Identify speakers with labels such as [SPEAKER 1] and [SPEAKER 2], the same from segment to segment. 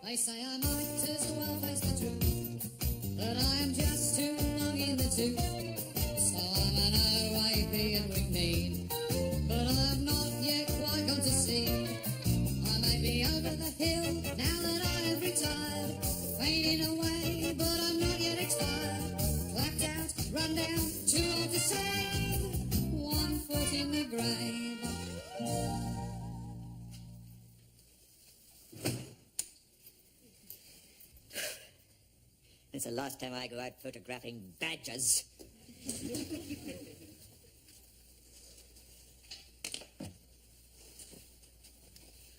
[SPEAKER 1] They say I might as well face the truth, that I am just too long in the tooth. So I'm an OAP and we mean, but I'm not yet quite gone to sea. I may be over the hill now that I have retired, fading away, but I'm not yet expired. Clapped out, run down, too old to save, 1 foot in the grave.
[SPEAKER 2] It's the last time I go out photographing badgers.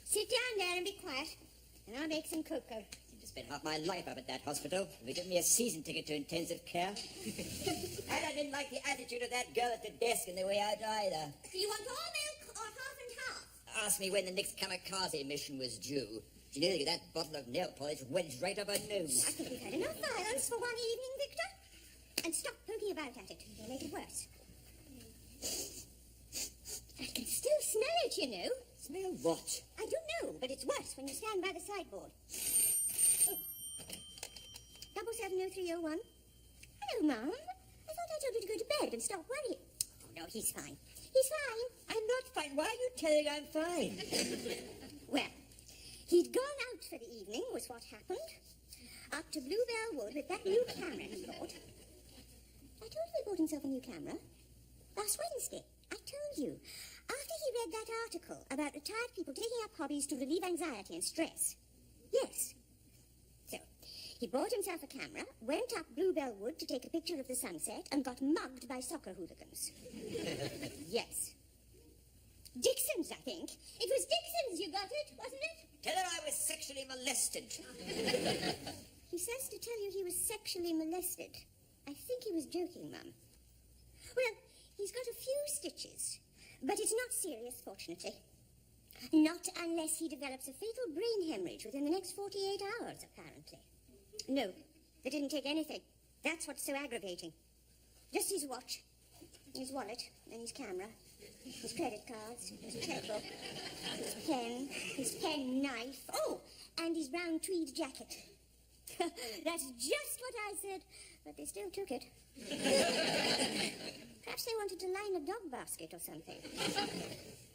[SPEAKER 3] Sit down there and be quiet, and I'll make some cocoa.
[SPEAKER 2] I seem to spend half my life up at that hospital. They give me a season ticket to intensive care. And I didn't like the attitude of that girl at the desk on the way out either.
[SPEAKER 3] Do you want all milk or half and half?
[SPEAKER 2] Asked me when the next kamikaze mission was due. She nearly got that bottle of nail polish wedged right up her nose.
[SPEAKER 3] I think we've had enough violence for one evening, Victor. And stop poking about at it. You'll make it worse. I can still smell it, you know.
[SPEAKER 2] Smell what?
[SPEAKER 3] I don't know, but it's worse when you stand by the sideboard. Oh. 770301. Hello, Mum. I thought I told you to go to bed and stop worrying. Oh, no, he's fine. He's fine.
[SPEAKER 2] I'm not fine. Why are you telling I'm fine?
[SPEAKER 3] Well, he'd gone out for the evening, was what happened. Up to Bluebell Wood with that new camera he bought. I told you he bought himself a new camera. Last Wednesday, I told you. After he read that article about retired people taking up hobbies to relieve anxiety and stress. Yes. So, he bought himself a camera, went up Bluebell Wood to take a picture of the sunset, and got mugged by soccer hooligans. Yes. Dixon's, I think. It was Dixon's you got it, wasn't it?
[SPEAKER 2] Tell her I was sexually molested.
[SPEAKER 3] He says to tell you he was sexually molested. I think he was joking, Mum. Well, he's got a few stitches, but it's not serious, fortunately. Not unless he develops a fatal brain hemorrhage within the next 48 hours, apparently. No, they didn't take anything. That's what's so aggravating. Just his watch, his wallet, and his camera. His credit cards, his checkbook, his pen knife. Oh, and his brown tweed jacket. That's just what I said, but they still took it. Perhaps they wanted to line a dog basket or something.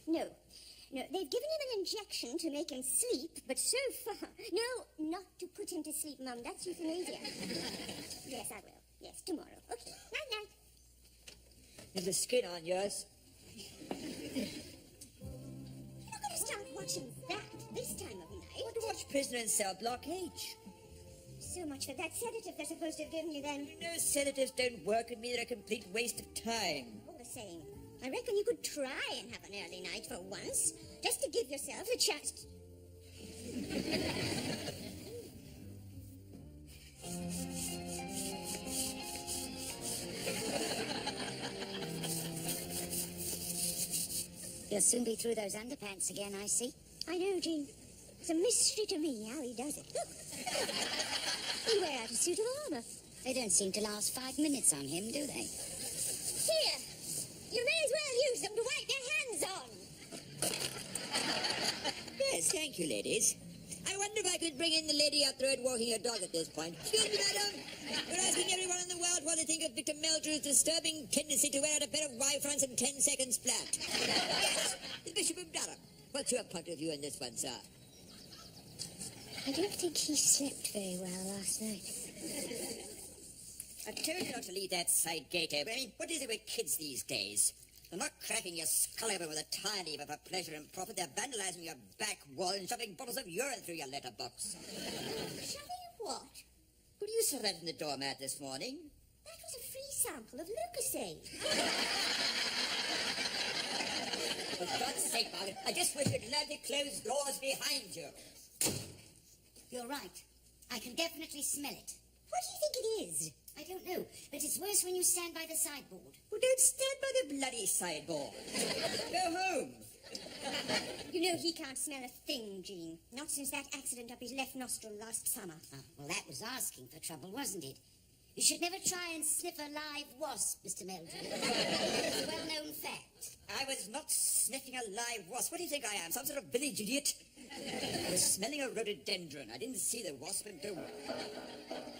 [SPEAKER 3] No, they've given him an injection to make him sleep, but so far... No, not to put him to sleep, Mum. That's euthanasia. Yes, I will. Yes, tomorrow. Okay, night-night.
[SPEAKER 2] There's the skin on yours.
[SPEAKER 3] You're not going to start watching that this time of night.
[SPEAKER 2] I want to watch Prisoner in Cell Block H.
[SPEAKER 3] So much for that sedative they're supposed to have given you then.
[SPEAKER 2] You know, sedatives don't work with me. They're a complete waste of time.
[SPEAKER 3] All the same, I reckon you could try and have an early night for once, just to give yourself a chance.
[SPEAKER 4] You'll soon be through those underpants again, I see.
[SPEAKER 3] I know, Jean. It's a mystery to me how he does it. Look. He wear out a suit of armour.
[SPEAKER 4] They don't seem to last 5 minutes on him, do they?
[SPEAKER 3] Here, you may as well use them to wipe your hands on.
[SPEAKER 2] Yes, thank you, ladies. I wonder if I could bring in the lady out there walking her dog at this point. Excuse me, madam. We're asking everyone in the world what they think of Victor Meldrew's disturbing tendency to wear out a pair of Y-fronts in 10 seconds flat. Yes, the Bishop of Durham. What's your point of view on this one, sir?
[SPEAKER 3] I don't think he slept very well last night.
[SPEAKER 2] I told you not to leave that side gate open. I mean, what is it with kids these days? They're not cracking your skull open with a tire lever for pleasure and profit. They're vandalizing your back wall and shoving bottles of urine through your letterbox.
[SPEAKER 3] Shoving what?
[SPEAKER 2] What you saw that in the doormat this morning?
[SPEAKER 3] That was a free sample of Lucasade.
[SPEAKER 2] For God's sake, Margaret, I just wish you'd learn to close doors behind you.
[SPEAKER 4] You're right. I can definitely smell it.
[SPEAKER 3] What do you think it is?
[SPEAKER 4] I don't know, but it's worse when you stand by the sideboard.
[SPEAKER 2] Well, don't stand by the bloody sideboard. Go home.
[SPEAKER 3] You know he can't smell a thing, Jean. Not since that accident up his left nostril last summer.
[SPEAKER 4] Well, that was asking for trouble, wasn't it? You should never try and sniff a live wasp, Mr. Meldrew. It's a well-known fact.
[SPEAKER 2] I was not sniffing a live wasp. What do you think I am, some sort of village idiot? I was smelling a rhododendron. I didn't see the wasp until...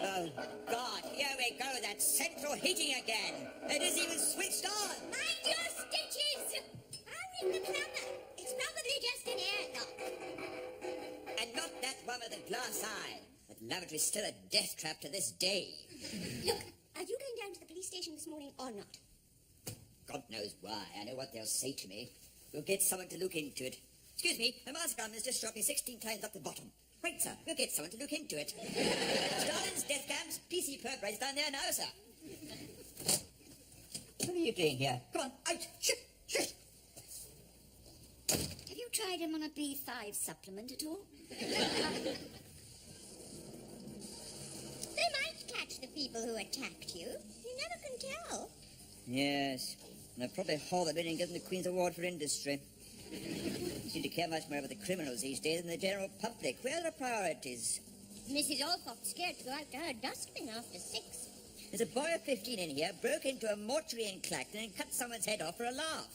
[SPEAKER 2] Oh, God, here we go, that central heating again. It isn't even switched on.
[SPEAKER 3] Mind your stitches! I'll ring the plumber. It's probably just an airlock.
[SPEAKER 2] And not that one with the glass eye. That lavatory's still a death trap to this day.
[SPEAKER 3] Look, are you going down to the police station this morning or not?
[SPEAKER 2] God knows why. I know what they'll say to me. We'll get someone to look into it. Excuse me, a mask gun has just shot me 16 times up the bottom. Wait, sir, we'll get someone to look into it. Stalin's death camps, PC perp race down there now, sir. What are you doing here? Come on, out! Shoot! Shoot!
[SPEAKER 4] Have you tried him on a B5 supplement at all?
[SPEAKER 3] They might catch the people who attacked you. You never can tell.
[SPEAKER 2] Yes, and I'll probably haul them in and give them the Queen's Award for Industry. Seem to care much more about the criminals these days than the general public. Where are the priorities?
[SPEAKER 3] Mrs. Alcott's scared to go out to her dustbin after 6.
[SPEAKER 2] There's a boy of 15 in here, broke into a mortuary in Clacton and cut someone's head off for a laugh.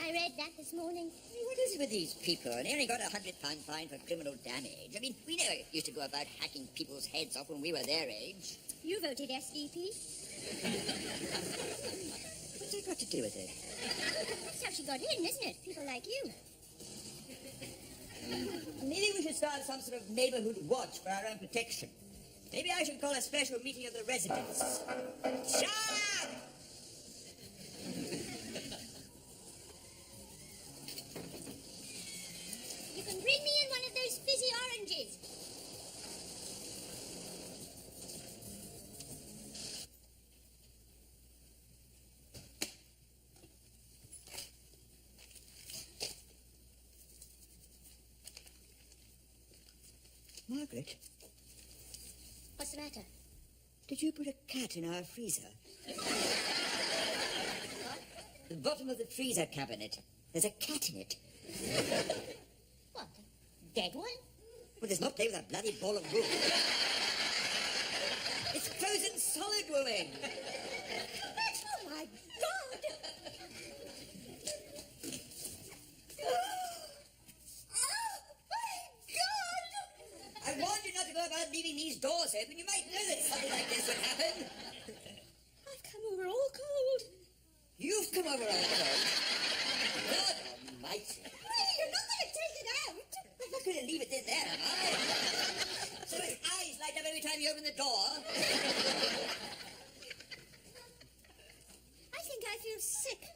[SPEAKER 3] I read that this morning.
[SPEAKER 2] What is it with these people? And they only got a £100 fine for criminal damage. I mean, we never used to go about hacking people's heads off when we were their age.
[SPEAKER 3] You voted SDP.
[SPEAKER 2] What's that got to do with it?
[SPEAKER 3] That's how she got in, isn't it? People like you.
[SPEAKER 2] Maybe we should start some sort of neighborhood watch for our own protection. Maybe I should call a special meeting of the residents. Shut!
[SPEAKER 3] You can bring me in one of those fizzy oranges.
[SPEAKER 2] Margaret,
[SPEAKER 3] What's the matter?
[SPEAKER 2] did you put a cat in our freezer? The bottom of the freezer cabinet. There's a cat in it.
[SPEAKER 3] What? A dead one?
[SPEAKER 2] Well, there's not play with a bloody ball of wool. It's frozen solid, woman.
[SPEAKER 3] Oh, my God!
[SPEAKER 2] I warned you not to go about leaving these doors open. You might know that something like this would happen.
[SPEAKER 3] I've come over all cold.
[SPEAKER 2] You've come over all cold. God almighty.
[SPEAKER 3] Really, you're not going to take it out?
[SPEAKER 2] I'm not going to leave it in there, am I? So his eyes light up every time you open the door.
[SPEAKER 3] I think I feel sick.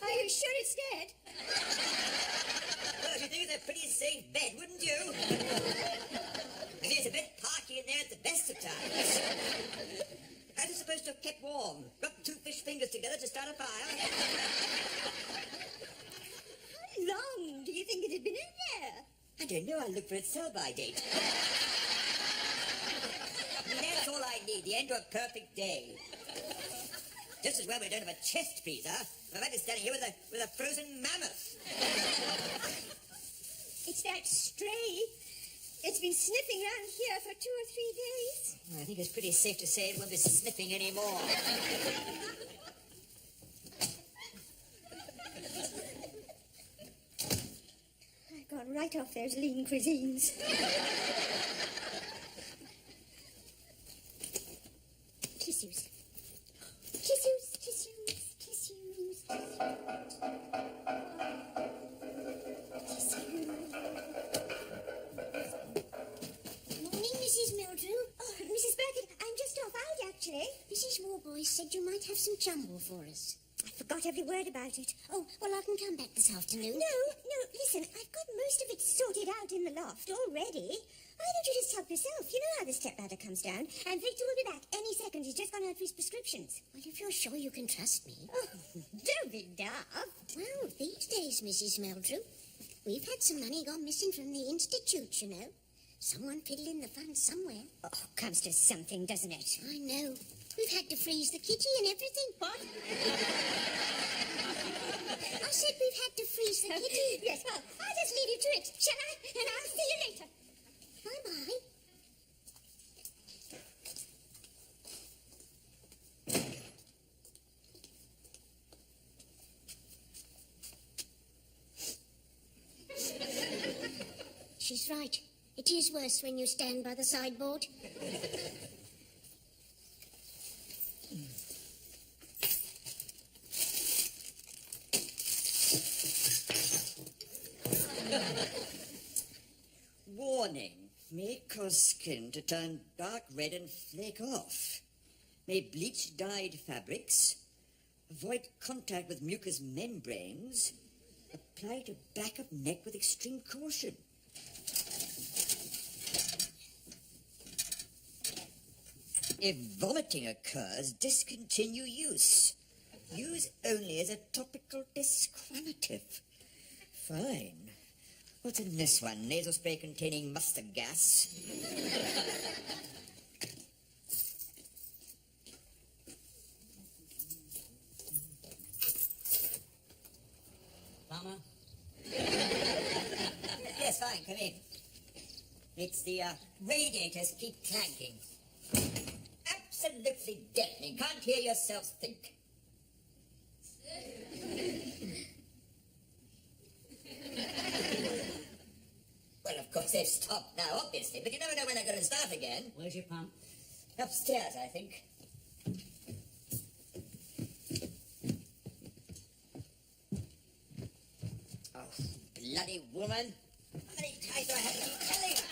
[SPEAKER 3] Are you sure it's dead?
[SPEAKER 2] Well, you think it's a pretty safe bed, wouldn't you? I mean, it's a bit parky in there at the best of times. How's it supposed to have kept warm? Rubbed 2 fish fingers together to start a fire?
[SPEAKER 3] How long do you think it had been in there?
[SPEAKER 2] I don't know. I'll look for its sell-by date. And that's all I need, the end of a perfect day. Just as well we don't have a chest freezer. I might be standing here with a frozen mammoth.
[SPEAKER 3] It's that stray. It's been sniffing around here for 2 or 3 days.
[SPEAKER 2] I think it's pretty safe to say it won't be sniffing anymore.
[SPEAKER 3] I've gone right off those lean cuisines. Tissues. Tissues, tissues, tissues,
[SPEAKER 4] Morning, Mrs. Mildrew.
[SPEAKER 3] Oh, Mrs. Birkin, I'm just off out, actually.
[SPEAKER 4] Mrs. Warboys said you might have some jumble for us.
[SPEAKER 3] I forgot every word about it.
[SPEAKER 4] Oh, well, I can come back this afternoon.
[SPEAKER 3] No, listen, I've got most of it sorted out in the loft already. Why don't you just help yourself? You know how the stepladder comes down. And Victor will be back any second. He's just gone out for his prescriptions.
[SPEAKER 4] Well, if you're sure you can trust me.
[SPEAKER 3] Oh, don't be daft.
[SPEAKER 4] Well, these days, Mrs. Mildrew, we've had some money gone missing from the Institute, you know. Someone fiddling the funds somewhere.
[SPEAKER 3] Oh, comes to something, doesn't it?
[SPEAKER 4] I know. We've had to freeze the kitty and everything.
[SPEAKER 3] What?
[SPEAKER 4] I said we've had to freeze the kitty.
[SPEAKER 3] Yes, well, I'll just leave you to it, shall I? And I'll see you later.
[SPEAKER 4] Bye-bye. right. It is worse when you stand by the sideboard.
[SPEAKER 2] Warning. May cause skin to turn dark red and flake off. May bleach dyed fabrics. Avoid contact with mucous membranes. Apply to back of neck with extreme caution. If vomiting occurs, discontinue use. Use only as a topical disquamative. Fine. What's in this one? Nasal spray containing mustard gas.
[SPEAKER 5] Mama?
[SPEAKER 2] Yes, fine, come in. It's the radiators keep clanking. Absolutely deafening. Can't hear yourselves think. Well, of course, they've stopped now, obviously, but you never know when they're going to start again.
[SPEAKER 5] Where's your pump?
[SPEAKER 2] Upstairs, I think. Oh, bloody woman. How many times do I have to keep telling her?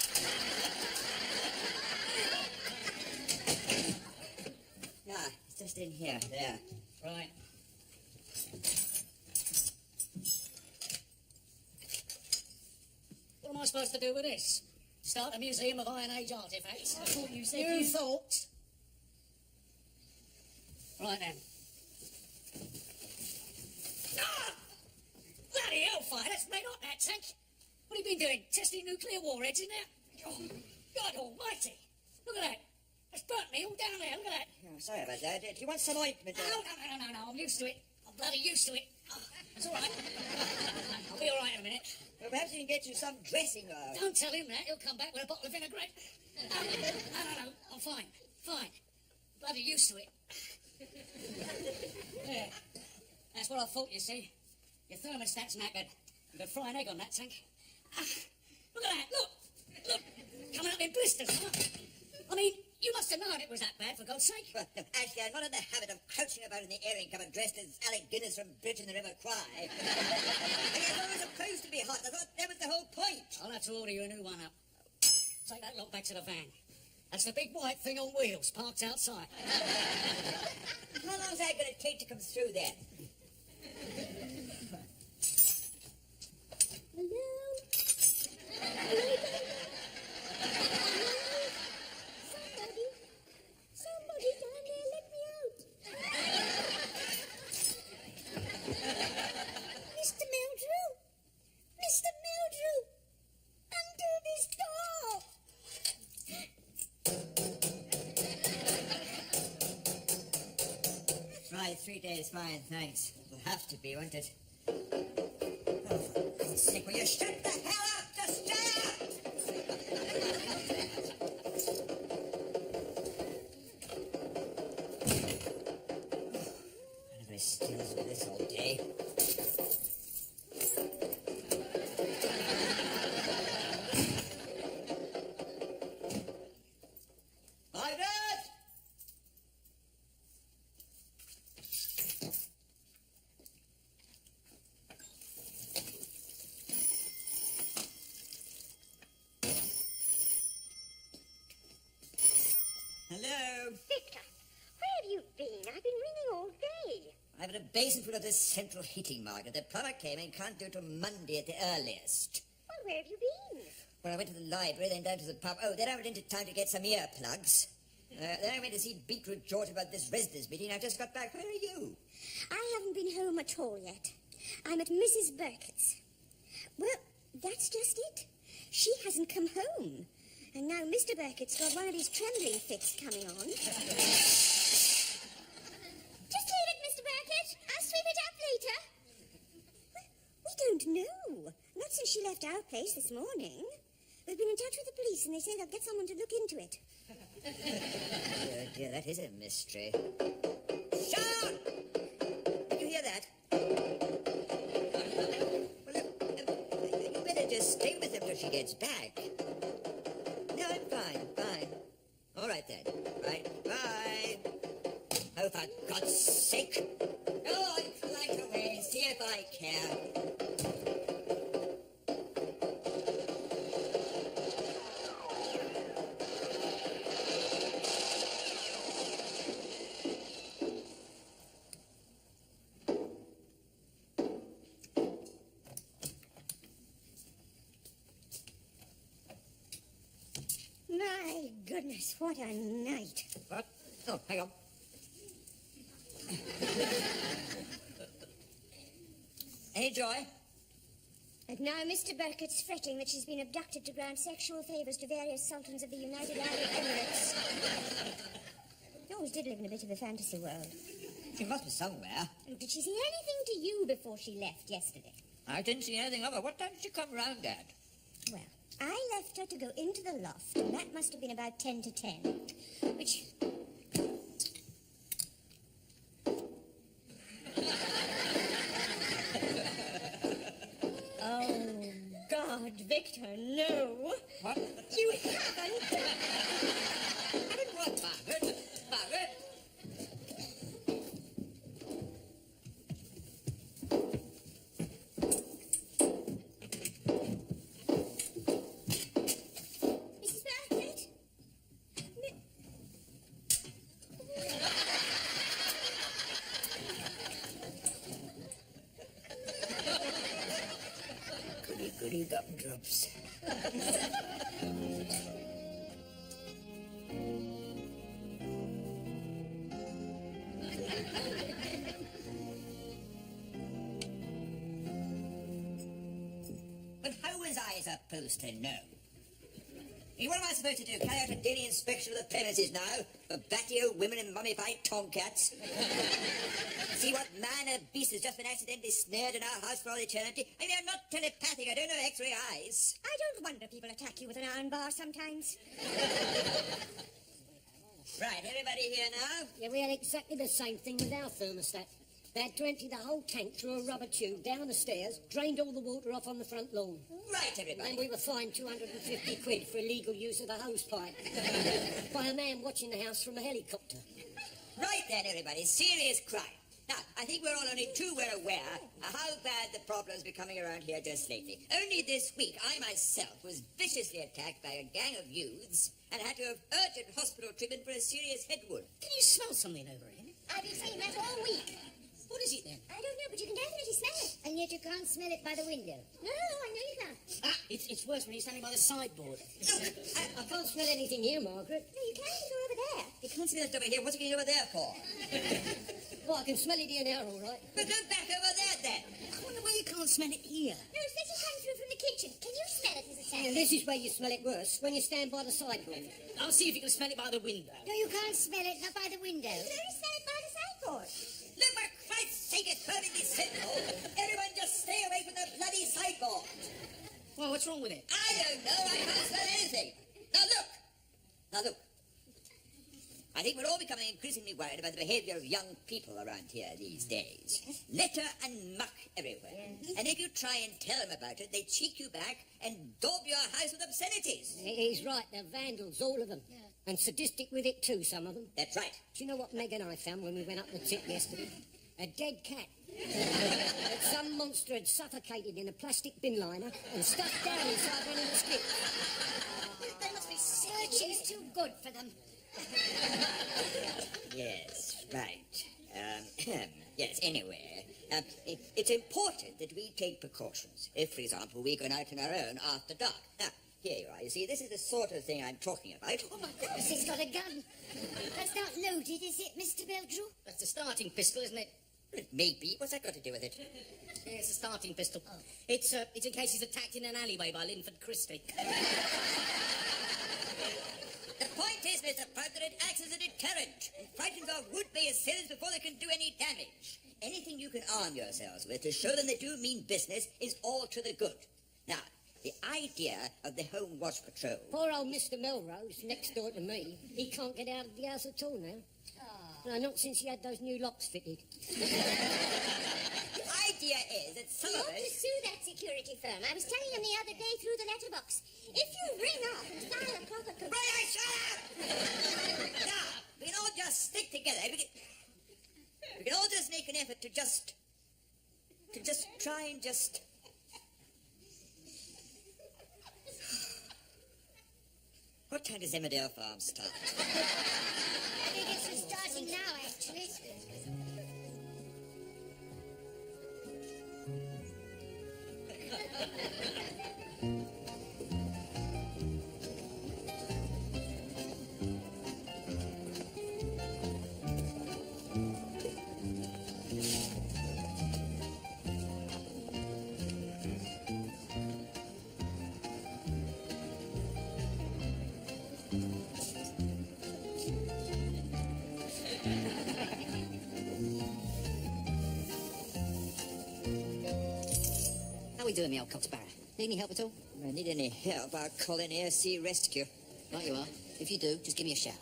[SPEAKER 2] Ah, it's just in here. There.
[SPEAKER 5] Right. What am I supposed to do with this? Start a museum of Iron Age artifacts? I thought you said you thought. Right then. Ah! Bloody hellfire, that's made up that tank. What have you been doing? Testing nuclear warheads in there? Oh, God almighty. Look at that. That's burnt me all down there. Look at that.
[SPEAKER 2] Oh, sorry about that. Do you want some ointment?
[SPEAKER 5] No. I'm used to it. I'm bloody used to it. Oh, it's all right. I'll be all right in a minute.
[SPEAKER 2] Well, perhaps you can get you some dressing.
[SPEAKER 5] Don't tell him that. He'll come back with a bottle of vinaigrette. No. I'm fine. Fine. Bloody used to it. Yeah. That's what I thought, you see. Your thermostat's knackered. You could fry an egg on that tank. Look at that. Look. Coming up in blisters. I mean, you must have known it was that bad, for God's sake.
[SPEAKER 2] Well, actually, I'm not in the habit of crouching about in the airing cupboard dressed as Alec Guinness from Bridge in the River Kwai. I mean, I thought it was supposed to be hot. I thought that was the whole point.
[SPEAKER 5] I'll have to order you a new one up. Take that lot back to the van. That's the big white thing on wheels, parked outside.
[SPEAKER 2] How long is that going to take to come through there?
[SPEAKER 3] Somebody down there, let me out. Mr. Meldrew, undo this door.
[SPEAKER 2] Right, 3 days, fine, thanks. It'll have to be, won't it? Oh, for God's sake, will you shut the hell up? Just shut up! Everybody steals with this all day. Margaret! Hello?
[SPEAKER 3] Victor, where have you been? I've been ringing all day.
[SPEAKER 2] I've got a basin full of this central heating, Margaret. The plumber came and can't do it till Monday at the earliest.
[SPEAKER 3] Well, where have you been?
[SPEAKER 2] Well, I went to the library, then down to the pub. Oh, then I went into town to get some earplugs. Then I went to see Beetroot George about this residents' meeting. I've just got back. Where are you?
[SPEAKER 3] I haven't been home at all yet. I'm at Mrs. Burkett's. Well, that's just it. She hasn't come home. And now Mr. Burkett's got one of his trembling fits coming on. Just leave it, Mr. Burkett. I'll sweep it up later. We don't know. Not since she left our place this morning. We've been in touch with the police and they say they'll get someone to look into it.
[SPEAKER 2] Oh, dear, that is a mystery. Sean! Did you hear that? Well, look, you better just stay with her till she gets back. God's sake. Go on, clank away, see if I care.
[SPEAKER 3] My goodness, what a night.
[SPEAKER 2] What? Oh, hang on. Hey, Joy.
[SPEAKER 3] And now Mr. Burkett's fretting that she's been abducted to grant sexual favours to various sultans of the United Arab Emirates. She always did live in a bit of a fantasy world.
[SPEAKER 2] She must be somewhere.
[SPEAKER 3] Oh, did she say anything to you before she left yesterday?
[SPEAKER 2] I didn't see anything of her. What time did she come round at?
[SPEAKER 3] Well, I left her to go into the loft, and that must have been about 10 to 10. Which... Oh, God, Victor, no.
[SPEAKER 2] What?
[SPEAKER 3] You haven't.
[SPEAKER 2] Haven't what, Margaret? Margaret?
[SPEAKER 3] Mrs. Bartlett?
[SPEAKER 2] Goody gumdrops. But how was I supposed to know? What am I supposed to do? Carry out a daily inspection of the premises now? For batty old women and mummified tomcats? See what man or beast has just been accidentally snared in our house for all eternity? I mean, I'm not telepathic. I don't have X-ray eyes.
[SPEAKER 3] I don't wonder people attack you with an iron bar sometimes.
[SPEAKER 2] Right, everybody here now?
[SPEAKER 5] Yeah, we had exactly the same thing with our thermostat. They had to empty the whole tank through a rubber tube, down the stairs, drained all the water off on the front lawn.
[SPEAKER 2] Right, everybody.
[SPEAKER 5] And we were fined 250 quid for illegal use of a hose pipe by a man watching the house from a helicopter.
[SPEAKER 2] Right then, everybody. Serious crime. Now, I think we're all only too well aware of how bad the problem's becoming around here just lately. Only this week, I myself was viciously attacked by a gang of youths and had to have urgent hospital treatment for a serious head wound.
[SPEAKER 5] Can you smell something over here?
[SPEAKER 3] I've been saying that all week.
[SPEAKER 5] What is it then?
[SPEAKER 3] I don't know, but you can definitely smell it.
[SPEAKER 4] And yet you can't smell it by the window.
[SPEAKER 3] No, I know you can't.
[SPEAKER 5] Ah, it's worse when you're standing by the sideboard.
[SPEAKER 2] Look,
[SPEAKER 5] I can't smell anything here, Margaret.
[SPEAKER 3] No, you can't. It's all over there.
[SPEAKER 2] you can't smell it over here. What's it going over there for?
[SPEAKER 5] Well, I can smell it here now, all right.
[SPEAKER 2] But go back over there, then.
[SPEAKER 5] I wonder why you can't smell it here.
[SPEAKER 3] No, it's better coming through from the kitchen. Can you smell it, Mrs.
[SPEAKER 5] And
[SPEAKER 3] Sanders?
[SPEAKER 5] this is where you smell it worse, when you stand by the sideboard. I'll see if you can smell it by the window.
[SPEAKER 4] No, you can't smell it, not by the window.
[SPEAKER 3] You can only smell it by the sideboard.
[SPEAKER 2] Look, for Christ's sake, it's perfectly simple. Everyone just stay away from the bloody sideboard.
[SPEAKER 5] Well, what's wrong with it?
[SPEAKER 2] I don't know. I can't smell anything. Now, look. Now, look. I think we're all becoming increasingly worried about the behaviour of young people around here these days. Litter and muck everywhere. And if you try and tell them about it, they cheek you back and daub your house with obscenities.
[SPEAKER 5] He's right, they're vandals, all of them. Yeah. And sadistic with it too, some of them.
[SPEAKER 2] That's right.
[SPEAKER 5] Do you know what Meg and I found when we went up the tip yesterday? A dead cat. That some monster had suffocated in a plastic bin liner and stuffed down inside one of the skips.
[SPEAKER 4] They must be searching's too good for them.
[SPEAKER 2] Yes, right. Yes, anyway, it's important that we take precautions. If, for example, we're going out on our own after dark. Now, here you are. You see, this is the sort of thing I'm talking about.
[SPEAKER 4] Oh, my goodness, he's got a gun. That's not loaded, is it, Mr. Meldrew?
[SPEAKER 5] That's the starting pistol, isn't it?
[SPEAKER 2] Maybe. What's that got to do with it?
[SPEAKER 5] Yeah, it's a starting pistol. Oh. It's in case he's attacked in an alleyway by Linford Christie.
[SPEAKER 2] The point is, Mr. Pratt, that it acts as a deterrent and frightens off would-be assailants before they can do any damage. Anything you can arm yourselves with to show them they do mean business is all to the good. Now, the idea of the Home Watch Patrol...
[SPEAKER 5] Poor old Mr. Melrose, next door to me, he can't get out of the house at all now. No, not since he had those new locks fitted.
[SPEAKER 2] The idea is that some
[SPEAKER 3] You
[SPEAKER 2] of
[SPEAKER 3] ought to
[SPEAKER 2] us...
[SPEAKER 3] sue that security firm. I was telling him the other day through the letterbox. If you ring up and file a proper complaint...
[SPEAKER 2] Right, shut up! Now, we can all just stick together. an effort to just try and just... What time does Emmerdale Farm start?
[SPEAKER 4] I think it's starting now, actually.
[SPEAKER 5] How we doing, me old cocksparrow? Need any help at all?
[SPEAKER 2] If I need any help, I'll call an air sea rescue.
[SPEAKER 5] Right you are. If you do, just give me a shout.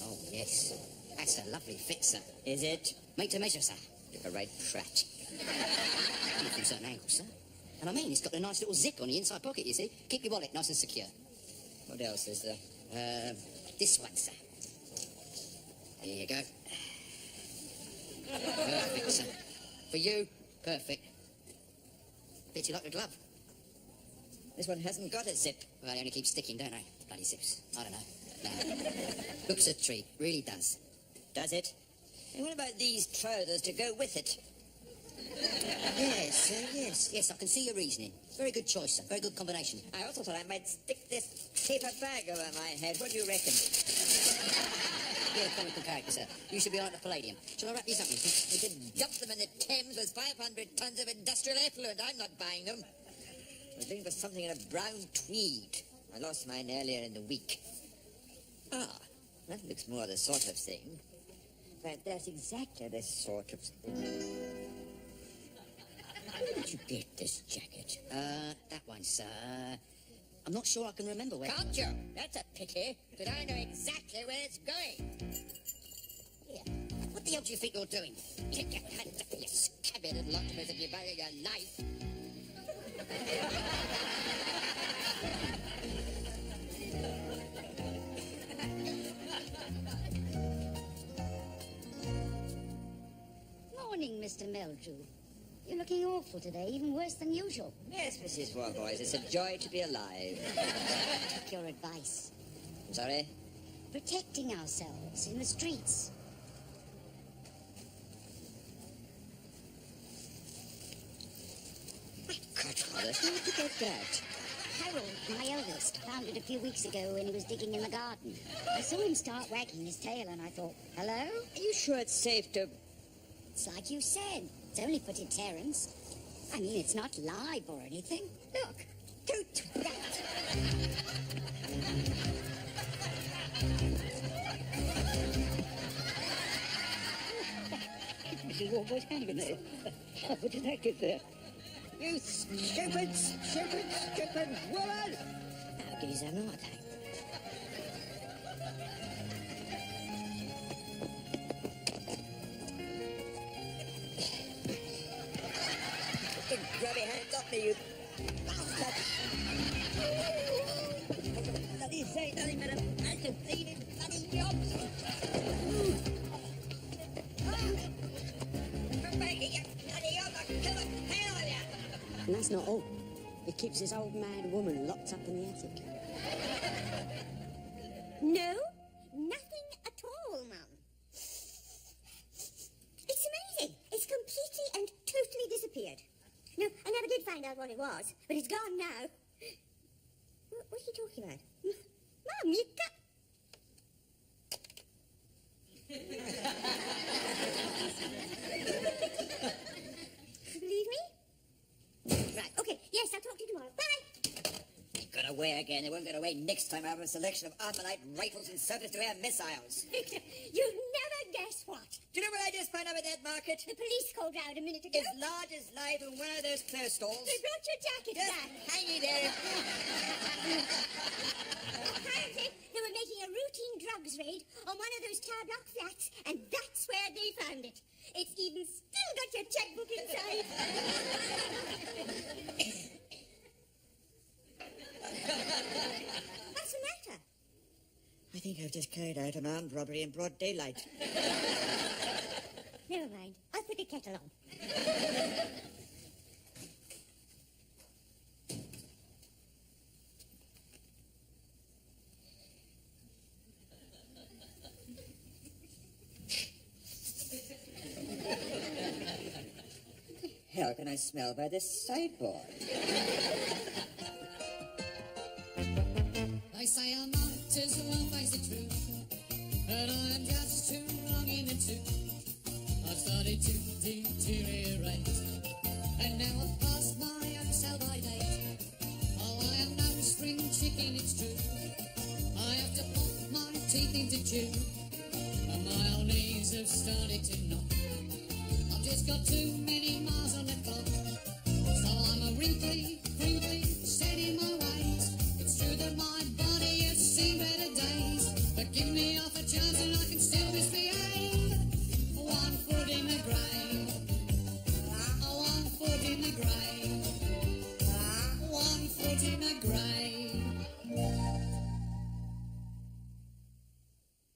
[SPEAKER 5] Oh, yes. That's a lovely fit, sir.
[SPEAKER 2] Is it?
[SPEAKER 5] Made to measure, sir.
[SPEAKER 2] You're a right prat.
[SPEAKER 5] Coming from certain angles, sir. And I mean, it's got a nice little zip on the inside pocket, you see. Keep your wallet nice and secure.
[SPEAKER 2] What else is there?
[SPEAKER 5] This one, sir. Here you go. Perfect, sir. For you, perfect. Bet you like a glove.
[SPEAKER 2] This one hasn't got a zip.
[SPEAKER 5] Well, they only keep sticking, don't they? Bloody zips. I don't know. No. Looks a treat. Really does.
[SPEAKER 2] Does it? And what about these trousers to go with it?
[SPEAKER 5] Yes, yes, yes, I can see your reasoning. Very good choice, sir. Very good combination.
[SPEAKER 2] I also thought I might stick this paper bag over my head. What do you reckon?
[SPEAKER 5] You're a comical character, sir. You should be on at the Palladium. Shall I wrap these up, mister?
[SPEAKER 2] We could dump them in the Thames with 500 tons of industrial effluent. I'm not buying them. I was looking for something in a brown tweed. I lost mine earlier in the week. Ah, that looks more the sort of thing. In fact, that's exactly the sort of thing. Where did you get this jacket?
[SPEAKER 5] That one, sir. I'm not sure I can remember where...
[SPEAKER 2] Can't you? That's a pity, but I know exactly where it's going.
[SPEAKER 5] Here. What the hell do you think you're doing?
[SPEAKER 2] Get your hands up, you scabby little octopus, if you value your life.
[SPEAKER 4] Morning, Mr. Meldrew. You're looking awful today, even worse than usual.
[SPEAKER 2] Yes, Mrs. Warboys, it's a joy to be alive.
[SPEAKER 4] Take your advice.
[SPEAKER 2] I'm sorry?
[SPEAKER 4] Protecting ourselves in the streets.
[SPEAKER 2] Godfather, where did you get that?
[SPEAKER 4] Harold, my eldest, found it a few weeks ago when he was digging in the garden. I saw him start wagging his tail and I thought, hello?
[SPEAKER 2] Are you sure it's safe to...
[SPEAKER 4] It's like you said. It's only for deterrence. I mean, it's not live or anything. Look.
[SPEAKER 2] Toot rat!
[SPEAKER 5] Mrs. Warboy's hang in there. What did that get there?
[SPEAKER 2] You stupid woman! How can you not? Get your grubby hands off me, you bastard! Bloody say nothing but a bunch of thieving bloody jobs! Come back here, you bloody yob! I'll kill the hell of you!
[SPEAKER 6] And that's not all. He keeps this old mad woman locked up in the attic.
[SPEAKER 3] No, nothing at all, Mum. It's amazing. It's completely and totally disappeared. No, I never did find out what it was, but it's gone now. What are you talking about? Mum, you believe me? Right, okay, yes, I'll talk to you tomorrow. Bye!
[SPEAKER 2] They got away again. They won't get away next time. I have a selection of Armalite rifles and surface-to-air missiles.
[SPEAKER 3] You'd never guess what.
[SPEAKER 2] Do you know what I just found out at that market?
[SPEAKER 3] The police called round a minute ago.
[SPEAKER 2] As large as life in one of those clothes stalls.
[SPEAKER 3] They brought your jacket
[SPEAKER 2] Just
[SPEAKER 3] back.
[SPEAKER 2] hanging there.
[SPEAKER 3] Apparently, they were making a routine drugs raid on one of those tower block flats, and that's where they found it. It's even still got your checkbook inside. What's the matter?
[SPEAKER 2] I think I've just carried out an armed robbery in broad daylight.
[SPEAKER 4] kettle on.
[SPEAKER 2] How can I smell by this sideboard?
[SPEAKER 1] They say I might as well face the truth, but I am just too long in the tooth. I've started to deteriorate, and now I've passed my own sell-by date. Oh, I am no spring chicken, it's true. I have to put my teeth into chew, and my old knees have started to knock. I've just got too many miles on the clock, so I'm a wrinkly, crinkly, set in my ways. It's true that my body has seen better days, but give me half a chance and